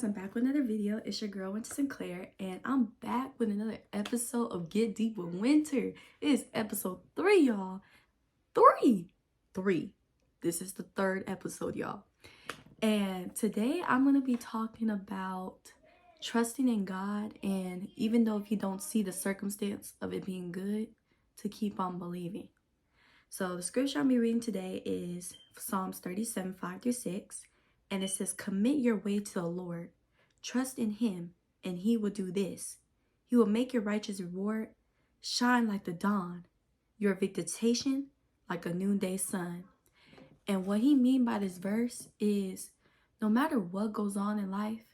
guys, I'm back with another video. It's your girl Wynter Sinclair, and I'm back with another episode of Get Deep with Wynter. It is episode 3, y'all. Three. This is the 3rd episode, y'all. And today I'm going to be talking about trusting in God, and even though if you don't see the circumstance of it being good, to keep on believing. So the scripture I'll be reading today is Psalms 37, 5-6. And it says, commit your way to the Lord. Trust in him, and he will do this. He will make your righteous reward shine like the dawn, your visitation like a noonday sun. And what he mean by this verse is, no matter what goes on in life,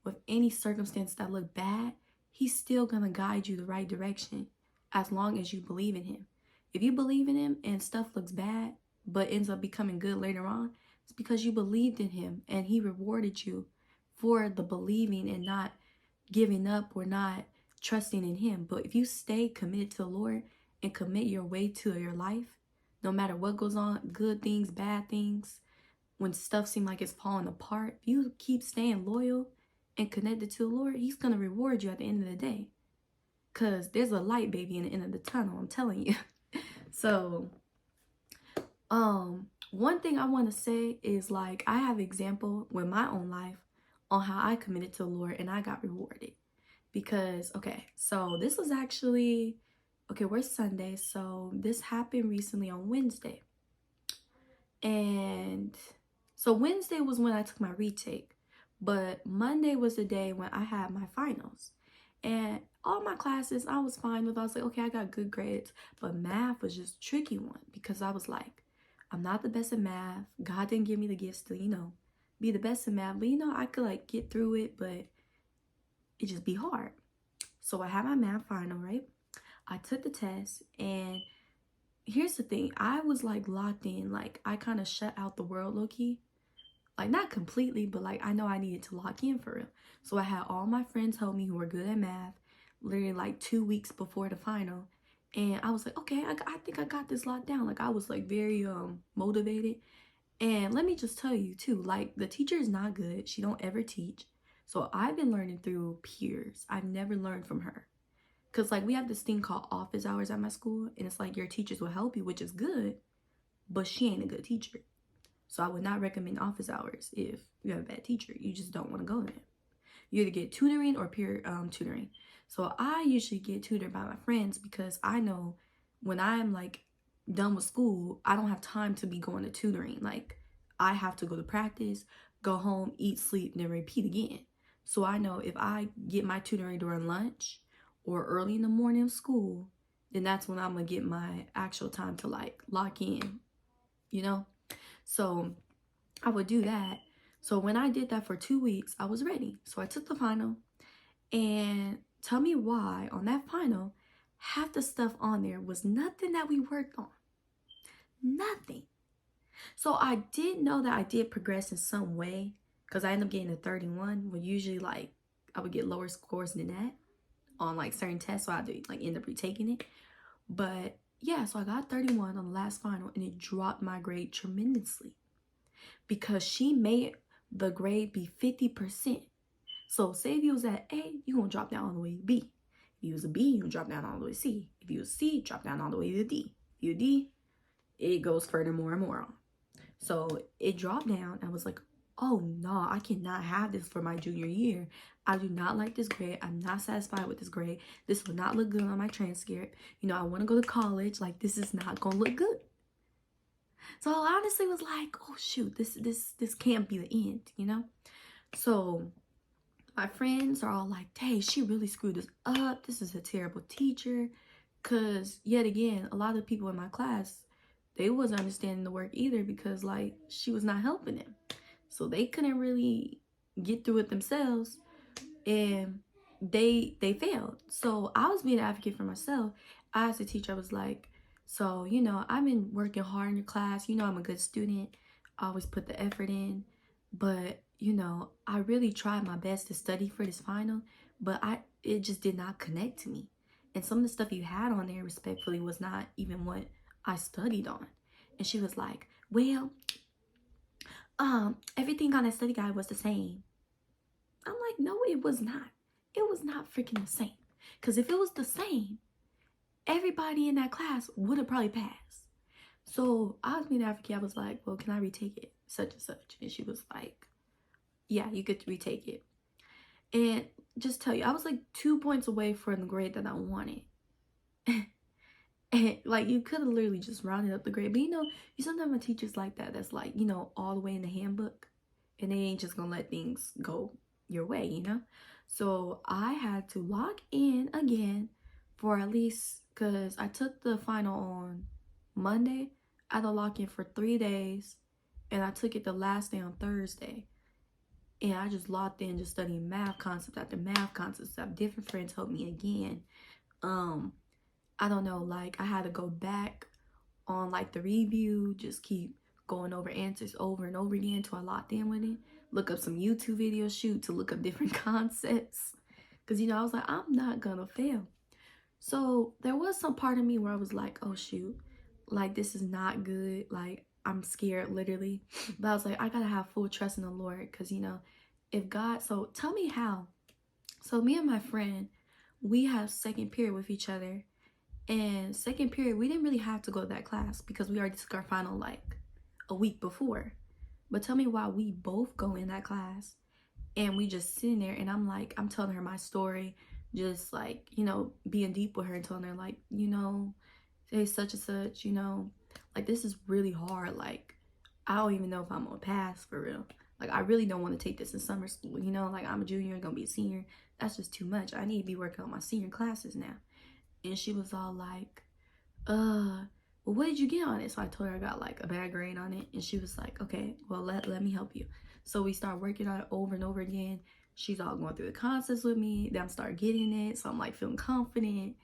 with any circumstance that look bad, he's still going to guide you the right direction as long as you believe in him. If you believe in him and stuff looks bad, but ends up becoming good later on, it's because you believed in him and he rewarded you for the believing and not giving up or not trusting in him. But if you stay committed to the Lord and commit your way to your life, no matter what goes on, good things, bad things, when stuff seems like it's falling apart, if you keep staying loyal and connected to the Lord, he's going to reward you at the end of the day. Because there's a light, baby, in the end of the tunnel, I'm telling you. So, one thing I want to say is, like, I have example with my own life on how I committed to the Lord and I got rewarded. Because, okay, so this was actually, we're Sunday, so this happened recently on Wednesday. And so Wednesday was when I took my retake, but Monday was the day when I had my finals. And all my classes I was fine with. I was like, okay, I got good grades, but math was just a tricky one because I was like, I'm not the best at math. God didn't give me the gifts to, be the best at math. But, I could, like, get through it, but it just be hard. So I had my math final, right? I took the test, and here's the thing. I was, like, locked in. Like, I kind of shut out the world low-key. Like, not completely, but, like, I know I needed to lock in for real. So I had all my friends help me who were good at math, literally, like, 2 weeks before the final. And I was like, okay, I think I got this locked down. Like, I was, like, very motivated. And let me just tell you, too, like, the teacher is not good. She don't ever teach. So I've been learning through peers. I've never learned from her. Because, like, we have this thing called office hours at my school. And it's like your teachers will help you, which is good. But she ain't a good teacher. So I would not recommend office hours if you have a bad teacher. You just don't want to go there. You either get tutoring or peer tutoring. So I usually get tutored by my friends because I know when I'm, like, done with school, I don't have time to be going to tutoring. Like, I have to go to practice, go home, eat, sleep, and then repeat again. So I know if I get my tutoring during lunch or early in the morning of school, then that's when I'm going to get my actual time to, like, lock in, So I would do that. So when I did that for 2 weeks, I was ready. So I took the final, and tell me why on that final, half the stuff on there was nothing that we worked on. Nothing. So I did know that I did progress in some way because I ended up getting a 31, when usually, like, I would get lower scores than that on, like, certain tests. So I had to, like, end up retaking it. But yeah, so I got 31 on the last final, and it dropped my grade tremendously because she made the grade be 50%. So say if you was at A, you're going to drop down all the way to B. If you was a B, you're going to drop down all the way to C. If you was C, drop down all the way to D. If you're D, it goes further more and more on. So it dropped down. I was like, oh no, I cannot have this for my junior year. I do not like this grade. I'm not satisfied with this grade. This will not look good on my transcript. I want to go to college. Like, this is not going to look good. So I honestly was like, oh shoot, this can't be the end, So my friends are all like, hey, she really screwed us up. This is a terrible teacher. Because yet again, a lot of people in my class, they wasn't understanding the work either because, like, she was not helping them. So they couldn't really get through it themselves, and they failed. So I was being an advocate for myself. I asked the teacher, I was like, so, I've been working hard in your class. I'm a good student. I always put the effort in. But, I really tried my best to study for this final, but it just did not connect to me. And some of the stuff you had on there, respectfully, was not even what I studied on. And she was like, well, everything on that study guide was the same. I'm like, no, it was not. It was not freaking the same. Because if it was the same, everybody in that class would have probably passed. So I was being African. I was like, well, can I retake it? Such and such. And she was like, yeah, you could retake it. And just tell you, I was like 2 points away from the grade that I wanted. And like, you could have literally just rounded up the grade. But you sometimes have teachers like that. That's like, all the way in the handbook. And they ain't just gonna let things go your way. So I had to log in again for at least, because I took the final on Monday. I had to log in for 3 days. And I took it the last day on Thursday. And I just logged in, just studying math concepts after math concepts. Different friends helped me again. I don't know, like I had to go back on like the review, just keep going over answers over and over again until I locked in with it. Look up some YouTube videos, to look up different concepts. Because, I was like, I'm not gonna fail. So there was some part of me where I was like, oh shoot, like this is not good. Like I'm scared literally. But I was like, I gotta have full trust in the Lord. Because, if God, so tell me how. So me and my friend, we have second period with each other. And second period, we didn't really have to go to that class because we already took our final like a week before. But tell me why we both go in that class and we just sitting there and I'm telling her my story, just like, being deep with her and telling her like, say such and such, like this is really hard. Like, I don't even know if I'm gonna pass for real. Like, I really don't want to take this in summer school, like I'm a junior, gonna be a senior. That's just too much. I need to be working on my senior classes now. And she was all like, well, what did you get on it? So I told her I got like a bad grade on it. And she was like, okay, well, let me help you. So we start working on it over and over again. She's all going through the concepts with me. Then I start getting it. So I'm like feeling confident.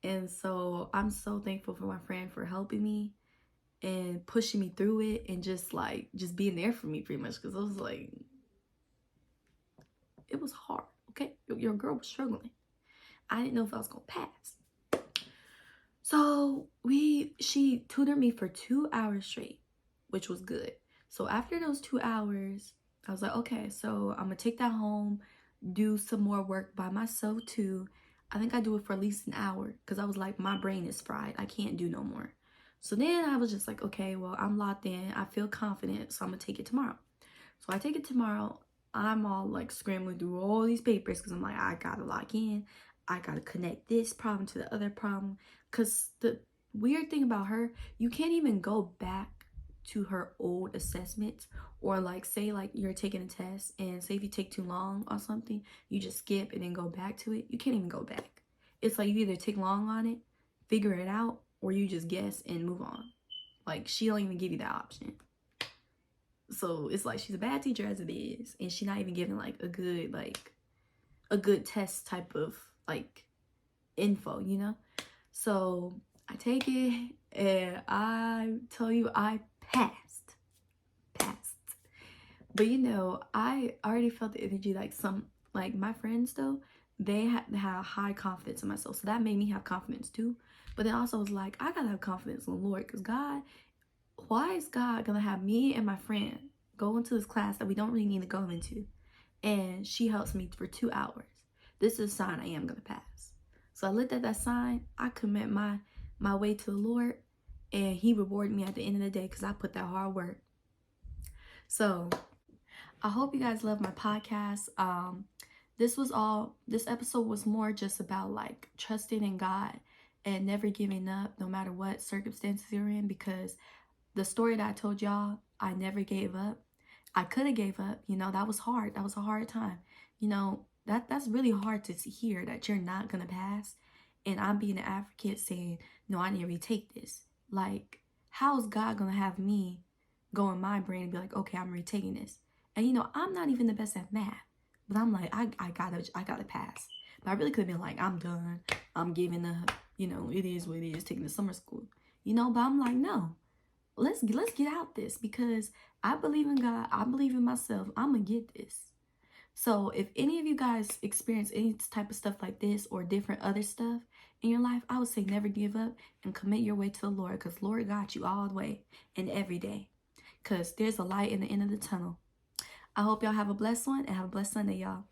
And so I'm so thankful for my friend for helping me and pushing me through it and just being there for me pretty much. Because I was like, it was hard, okay? Your girl was struggling. I didn't know if I was going to pass. So she tutored me for 2 hours straight, which was good. So after those 2 hours, I was like, okay, so I'm gonna take that home, do some more work by myself too. I think I do it for at least an hour because I was like, my brain is fried. I can't do no more. So then I was just like, okay, well, I'm locked in. I feel confident, so I'm gonna take it tomorrow. So I take it tomorrow. I'm all like scrambling through all these papers because I'm like, I gotta lock in. I gotta connect this problem to the other problem. Because the weird thing about her, you can't even go back to her old assessments, or like say like you're taking a test and say if you take too long or something, you just skip and then go back to it. You can't even go back. It's like you either take long on it, figure it out, or you just guess and move on. Like she don't even give you that option. So it's like she's a bad teacher as it is, and she's not even giving like a good test type of like info, So I take it and I tell you I passed. But I already felt the energy, like my friends though, they had high confidence in myself. So that made me have confidence too. But then also was like, I gotta have confidence in the Lord, because why is God gonna have me and my friend go into this class that we don't really need to go into? And she helps me for 2 hours. This is a sign I am gonna pass. So I looked at that sign. I commit my way to the Lord, and He rewarded me at the end of the day because I put that hard work. So I hope you guys love my podcast. This episode was more just about like trusting in God and never giving up no matter what circumstances you're in, because the story that I told y'all, I never gave up. I could have gave up, that was hard. That was a hard time. That's really hard to hear, that you're not gonna pass, and I'm being an advocate saying, no, I need to retake this. Like, how is God gonna have me go in my brain and be like, okay, I'm retaking this? And I'm not even the best at math, but I'm like, I gotta pass. But I really could have been like, I'm done, I'm giving up, it is what it is, taking the summer school, but I'm like, no, let's get out this, because I believe in God, I believe in myself, I'm gonna get this. So if any of you guys experience any type of stuff like this or different other stuff in your life, I would say never give up and commit your way to the Lord, because Lord got you all the way and every day, because there's a light in the end of the tunnel. I hope y'all have a blessed one and have a blessed Sunday, y'all.